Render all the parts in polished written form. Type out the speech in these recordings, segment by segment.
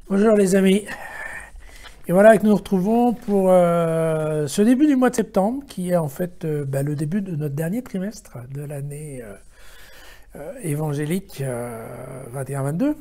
Bonjour les amis, et voilà que nous nous retrouvons pour ce début du mois de septembre qui est en fait le début de notre dernier trimestre de l'année évangélique 21-22,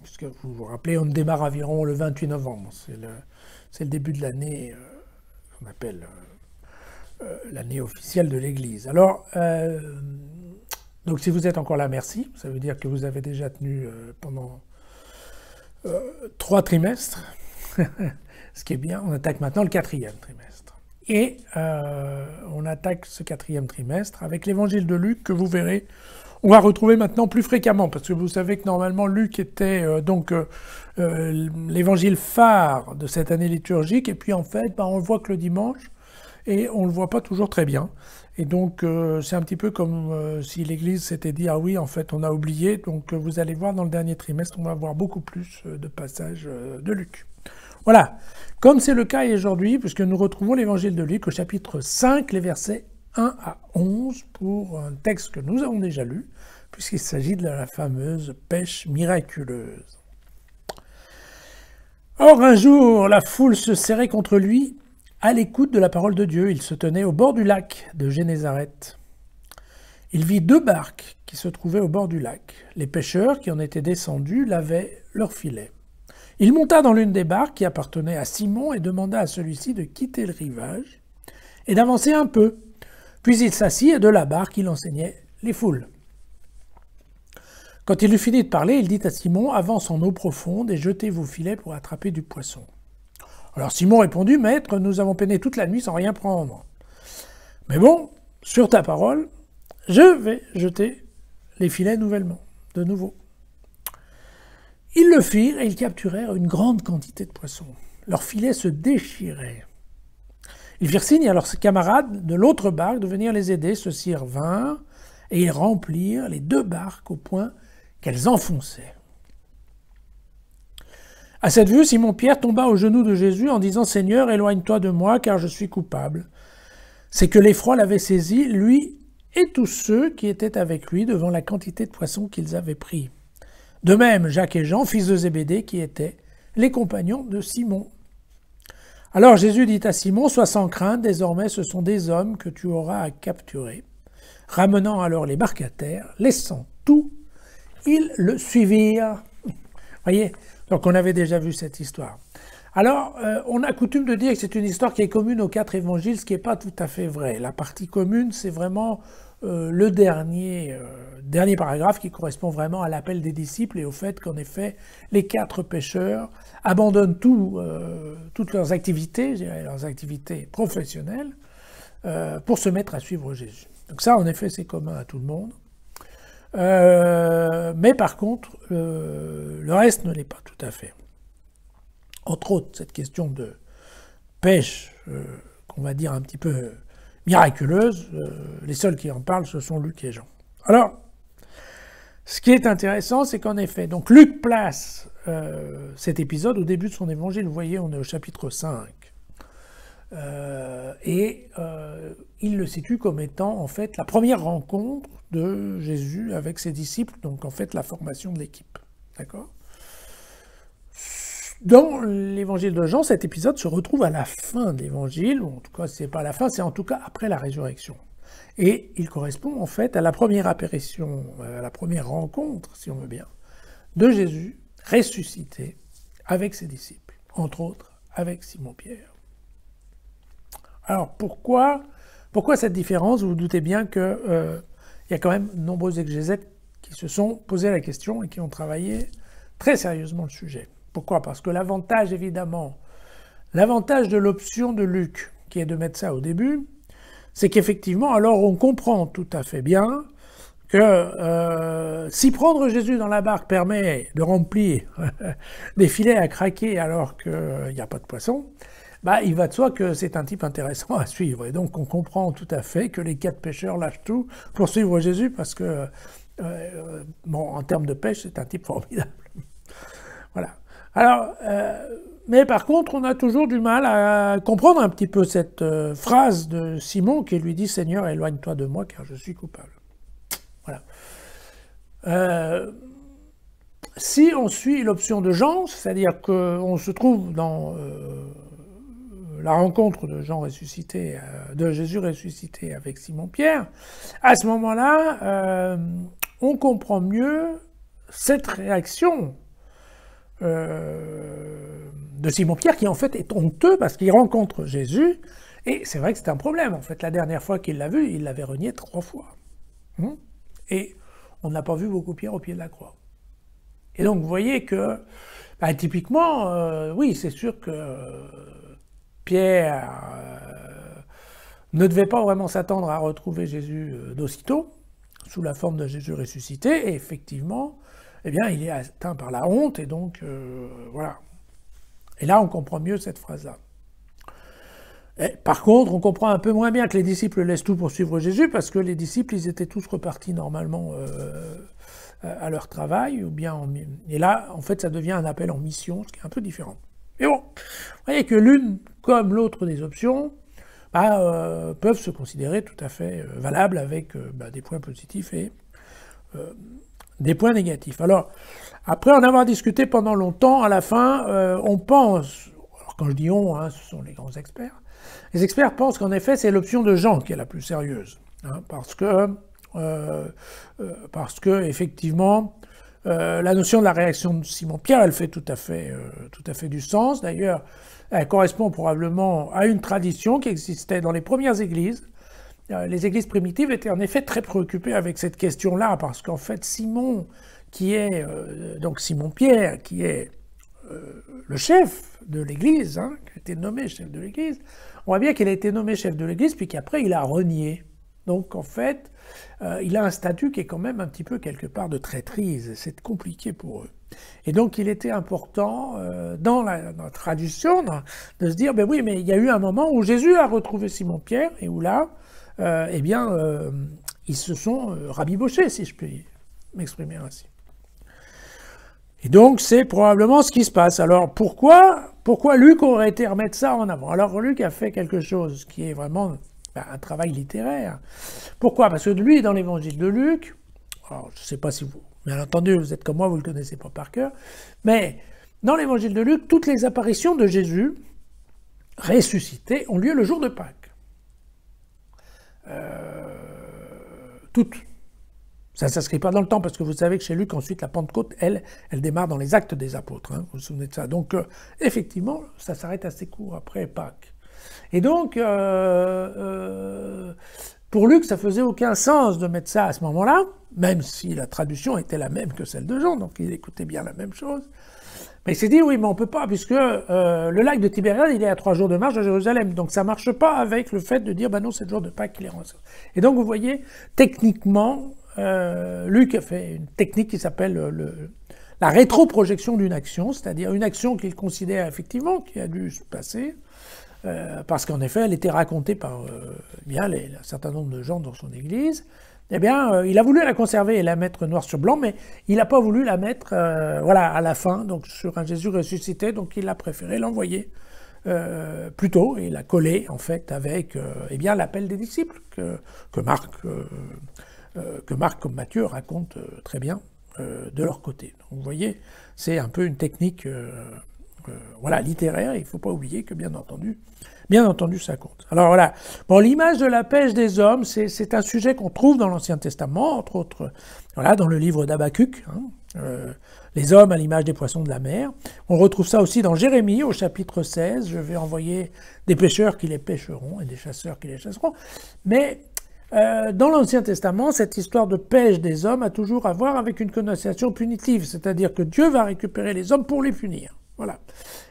puisque vous vous rappelez on démarre environ le 28 novembre, c'est le début de l'année qu'on appelle l'année officielle de l'Église. Alors, donc si vous êtes encore là, merci, ça veut dire que vous avez déjà tenu pendant 3 trimestres, ce qui est bien. On attaque maintenant le 4e trimestre. Et on attaque ce 4e trimestre avec l'évangile de Luc que vous verrez, on va retrouver maintenant plus fréquemment, parce que vous savez que normalement Luc était l'évangile phare de cette année liturgique, et puis en fait on le voit que le dimanche, et on ne le voit pas toujours très bien. Et donc c'est un petit peu comme si l'Église s'était dit « Ah oui, en fait, on a oublié ». Donc vous allez voir dans le dernier trimestre, on va voir beaucoup plus de passages de Luc. Voilà, comme c'est le cas aujourd'hui, puisque nous retrouvons l'évangile de Luc au chapitre 5, les versets 1 à 11, pour un texte que nous avons déjà lu, puisqu'il s'agit de la fameuse pêche miraculeuse. Or, un jour, la foule se serrait contre lui. À l'écoute de la parole de Dieu, il se tenait au bord du lac de Génézareth. Il vit 2 barques qui se trouvaient au bord du lac. Les pêcheurs qui en étaient descendus lavaient leurs filets. Il monta dans l'une des barques qui appartenait à Simon et demanda à celui-ci de quitter le rivage et d'avancer un peu. Puis il s'assit et de la barque il enseignait les foules. Quand il eut fini de parler, il dit à Simon « Avance en eau profonde et jetez vos filets pour attraper du poisson. » Alors Simon répondit « Maître, nous avons peiné toute la nuit sans rien prendre. Mais bon, sur ta parole, je vais jeter les filets de nouveau. » Ils le firent et ils capturèrent une grande quantité de poissons. Leurs filets se déchiraient. Ils firent signe à leurs camarades de l'autre barque de venir les aider. Ceux-ci vinrent et ils remplirent les 2 barques au point qu'elles enfonçaient. À cette vue, Simon-Pierre tomba aux genoux de Jésus en disant « Seigneur, éloigne-toi de moi, car je suis coupable. » C'est que l'effroi l'avait saisi, lui et tous ceux qui étaient avec lui devant la quantité de poissons qu'ils avaient pris. De même, Jacques et Jean, fils de Zébédée, qui étaient les compagnons de Simon. Alors Jésus dit à Simon « Sois sans crainte, désormais ce sont des hommes que tu auras à capturer. » Ramenant alors les barques à terre, laissant tout, ils le suivirent. Voyez, donc on avait déjà vu cette histoire. Alors, on a coutume de dire que c'est une histoire qui est commune aux 4 évangiles, ce qui n'est pas tout à fait vrai. La partie commune, c'est vraiment le dernier paragraphe qui correspond vraiment à l'appel des disciples et au fait qu'en effet, les 4 pêcheurs abandonnent toutes leurs activités, je dirais leurs activités professionnelles, pour se mettre à suivre Jésus. Donc ça, en effet, c'est commun à tout le monde. Mais par contre, le reste ne l'est pas tout à fait. Entre autres, cette question de pêche, qu'on va dire un petit peu miraculeuse, les seuls qui en parlent, ce sont Luc et Jean. Alors, ce qui est intéressant, c'est qu'en effet, donc Luc place cet épisode au début de son évangile. Vous voyez, on est au chapitre 5. Il le situe comme étant en fait la première rencontre de Jésus avec ses disciples, donc en fait la formation de l'équipe. D'accord ? Dans l'évangile de Jean, cet épisode se retrouve à la fin de l'évangile, ou en tout cas c'est pas à la fin, c'est en tout cas après la résurrection. Et il correspond en fait à la première apparition, à la première rencontre, si on veut bien, de Jésus ressuscité avec ses disciples, entre autres avec Simon-Pierre. Alors pourquoi cette différence? Vous vous doutez bien qu'il y a quand même de nombreux exégètes qui se sont posé la question et qui ont travaillé très sérieusement le sujet. Pourquoi? Parce que l'avantage de l'option de Luc, qui est de mettre ça au début, c'est qu'effectivement, alors on comprend tout à fait bien que si prendre Jésus dans la barque permet de remplir des filets à craquer alors qu'il n'y a pas de poisson, il va de soi que c'est un type intéressant à suivre. Et donc on comprend tout à fait que les 4 pêcheurs lâchent tout pour suivre Jésus parce que, en termes de pêche, c'est un type formidable. Voilà. Alors, mais par contre, on a toujours du mal à comprendre un petit peu cette phrase de Simon qui lui dit « Seigneur, éloigne-toi de moi car je suis coupable ». Voilà. si on suit l'option de Jean, c'est-à-dire qu'on se trouve dans la rencontre de Jean ressuscité, de Jésus ressuscité avec Simon-Pierre, à ce moment-là, on comprend mieux cette réaction de Simon-Pierre qui en fait est honteux parce qu'il rencontre Jésus, et c'est vrai que c'est un problème. En fait, la dernière fois qu'il l'a vu, il l'avait renié 3 fois. Et on n'a pas vu beaucoup Pierre au pied de la croix. Et donc vous voyez que, typiquement, oui, c'est sûr que Pierre ne devait pas vraiment s'attendre à retrouver Jésus d'aussitôt, sous la forme de Jésus ressuscité, et effectivement, eh bien, il est atteint par la honte, et donc, voilà. Et là, on comprend mieux cette phrase-là. Par contre, on comprend un peu moins bien que les disciples laissent tout pour suivre Jésus, parce que les disciples, ils étaient tous repartis normalement à leur travail, ou bien et là, en fait, ça devient un appel en mission, ce qui est un peu différent. Mais bon, vous voyez que l'une comme l'autre des options peuvent se considérer tout à fait valables avec des points positifs et des points négatifs. Alors, après en avoir discuté pendant longtemps, à la fin, on pense, alors quand je dis on, ce sont les grands experts, les experts pensent qu'en effet c'est l'option de Jean qui est la plus sérieuse, parce que effectivement, la notion de la réaction de Simon-Pierre, elle fait tout à fait du sens. D'ailleurs, elle correspond probablement à une tradition qui existait dans les premières églises. Les églises primitives étaient en effet très préoccupées avec cette question-là, parce qu'en fait, Simon, qui est donc Simon-Pierre, qui est le chef de l'église, qui a été nommé chef de l'église, on voit bien qu'il a été nommé chef de l'église, puis qu'après il a renié. Donc en fait, il a un statut qui est quand même un petit peu quelque part de traîtrise, c'est compliqué pour eux. Et donc il était important dans la tradition de se dire, ben oui, mais il y a eu un moment où Jésus a retrouvé Simon-Pierre, et où là, ils se sont rabibochés, si je puis m'exprimer ainsi. Et donc, c'est probablement ce qui se passe. Alors, pourquoi Luc aurait été remettre ça en avant? Alors, Luc a fait quelque chose qui est vraiment un travail littéraire. Pourquoi? Parce que lui, dans l'évangile de Luc, alors, je ne sais pas si vous, bien entendu, vous êtes comme moi, vous ne le connaissez pas par cœur, mais dans l'évangile de Luc, toutes les apparitions de Jésus ressuscité ont lieu le jour de Pâques. Toutes. Ça ne s'inscrit pas dans le temps, parce que vous savez que chez Luc, ensuite, la Pentecôte, elle démarre dans les Actes des Apôtres. Vous vous souvenez de ça? Donc, effectivement, ça s'arrête assez court après Pâques. Et donc, pour Luc, ça faisait aucun sens de mettre ça à ce moment-là, même si la traduction était la même que celle de Jean, donc il écoutait bien la même chose. Mais il s'est dit, oui, mais on ne peut pas, puisque le lac de Tibériade, il est à 3 jours de marche de Jérusalem. Donc ça ne marche pas avec le fait de dire, non, c'est le jour de Pâques qu'il est rentré. Et donc, vous voyez, techniquement, Luc a fait une technique qui s'appelle la rétroprojection d'une action, c'est-à-dire une action qu'il considère effectivement qui a dû se passer, parce qu'en effet, elle était racontée par un certain nombre de gens dans son église. Eh bien, il a voulu la conserver et la mettre noir sur blanc, mais il n'a pas voulu la mettre à la fin, donc sur un Jésus ressuscité, donc il a préféré l'envoyer plus tôt et la coller en fait avec l'appel des disciples que Marc comme Matthieu raconte très bien de leur côté. Donc, vous voyez, c'est un peu une technique littéraire, il ne faut pas oublier que bien entendu, ça compte. Alors voilà, l'image de la pêche des hommes, c'est un sujet qu'on trouve dans l'Ancien Testament, entre autres, dans le livre d'Habacuc, les hommes à l'image des poissons de la mer. On retrouve ça aussi dans Jérémie, au chapitre 16, je vais envoyer des pêcheurs qui les pêcheront et des chasseurs qui les chasseront. Mais dans l'Ancien Testament, cette histoire de pêche des hommes a toujours à voir avec une connotation punitive, c'est-à-dire que Dieu va récupérer les hommes pour les punir. Voilà.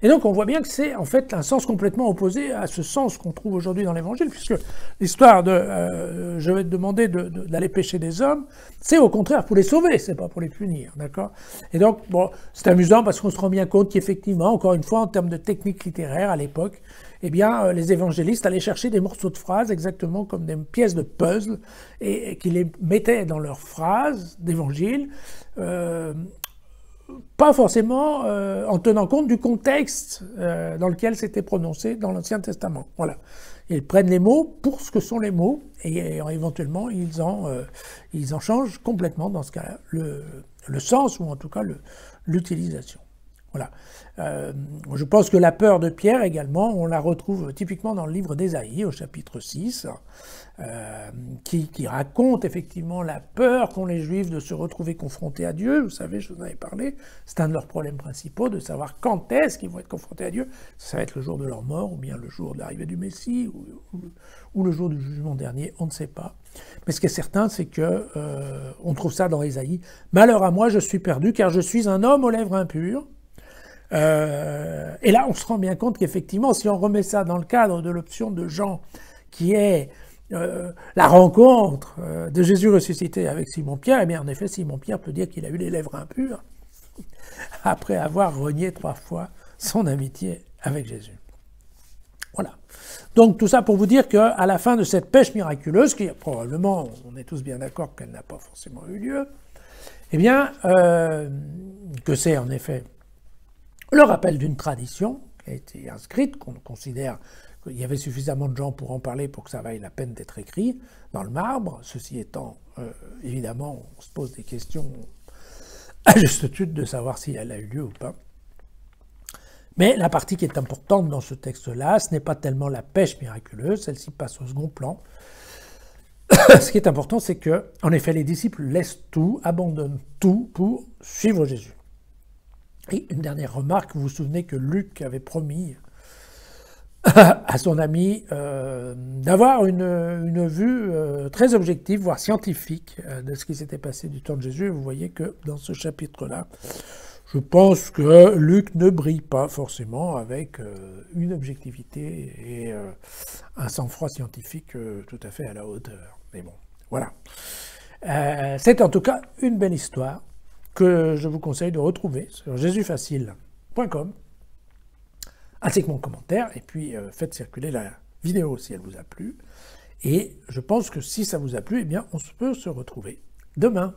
Et donc on voit bien que c'est en fait un sens complètement opposé à ce sens qu'on trouve aujourd'hui dans l'Évangile, puisque l'histoire de je vais te demander d'aller pêcher des hommes, c'est au contraire pour les sauver, c'est pas pour les punir, d'accord? Et donc c'est amusant parce qu'on se rend bien compte qu'effectivement, encore une fois, en termes de technique littéraire à l'époque, les évangélistes allaient chercher des morceaux de phrases exactement comme des pièces de puzzle et qui les mettaient dans leurs phrases d'évangile. Pas forcément en tenant compte du contexte dans lequel c'était prononcé dans l'Ancien Testament. Voilà. Ils prennent les mots pour ce que sont les mots et éventuellement ils en changent complètement dans ce cas-là le sens ou en tout cas l'utilisation. Voilà. Je pense que la peur de Pierre également, on la retrouve typiquement dans le livre d'Ésaïe, au chapitre 6, qui raconte effectivement la peur qu'ont les Juifs de se retrouver confrontés à Dieu. Vous savez, je vous en avais parlé, c'est un de leurs problèmes principaux, de savoir quand est-ce qu'ils vont être confrontés à Dieu. Ça va être le jour de leur mort, ou bien le jour de l'arrivée du Messie, ou le jour du jugement dernier, on ne sait pas. Mais ce qui est certain, c'est que on trouve ça dans Ésaïe. « Malheur à moi, je suis perdu, car je suis un homme aux lèvres impures. » Et là, on se rend bien compte qu'effectivement, si on remet ça dans le cadre de l'option de Jean, qui est la rencontre de Jésus ressuscité avec Simon-Pierre, eh bien, en effet, Simon-Pierre peut dire qu'il a eu les lèvres impures après avoir renié 3 fois son amitié avec Jésus. Voilà. Donc, tout ça pour vous dire qu'à la fin de cette pêche miraculeuse, qui probablement, on est tous bien d'accord qu'elle n'a pas forcément eu lieu, eh bien, que c'est en effet le rappel d'une tradition qui a été inscrite, qu'on considère qu'il y avait suffisamment de gens pour en parler pour que ça vaille la peine d'être écrit dans le marbre. Ceci étant, évidemment, on se pose des questions à juste titre de savoir si elle a eu lieu ou pas. Mais la partie qui est importante dans ce texte-là, ce n'est pas tellement la pêche miraculeuse, celle-ci passe au second plan. Ce qui est important, c'est que, en effet, les disciples laissent tout, abandonnent tout pour suivre Jésus. Et une dernière remarque, vous vous souvenez que Luc avait promis à son ami d'avoir une vue très objective, voire scientifique, de ce qui s'était passé du temps de Jésus. Et vous voyez que dans ce chapitre-là, je pense que Luc ne brille pas forcément avec une objectivité et un sang-froid scientifique tout à fait à la hauteur. Mais bon, voilà. C'est en tout cas une belle histoire que je vous conseille de retrouver sur jésusfacile.com, ainsi que mon commentaire, et puis faites circuler la vidéo si elle vous a plu. Et je pense que si ça vous a plu, eh bien on peut se retrouver demain.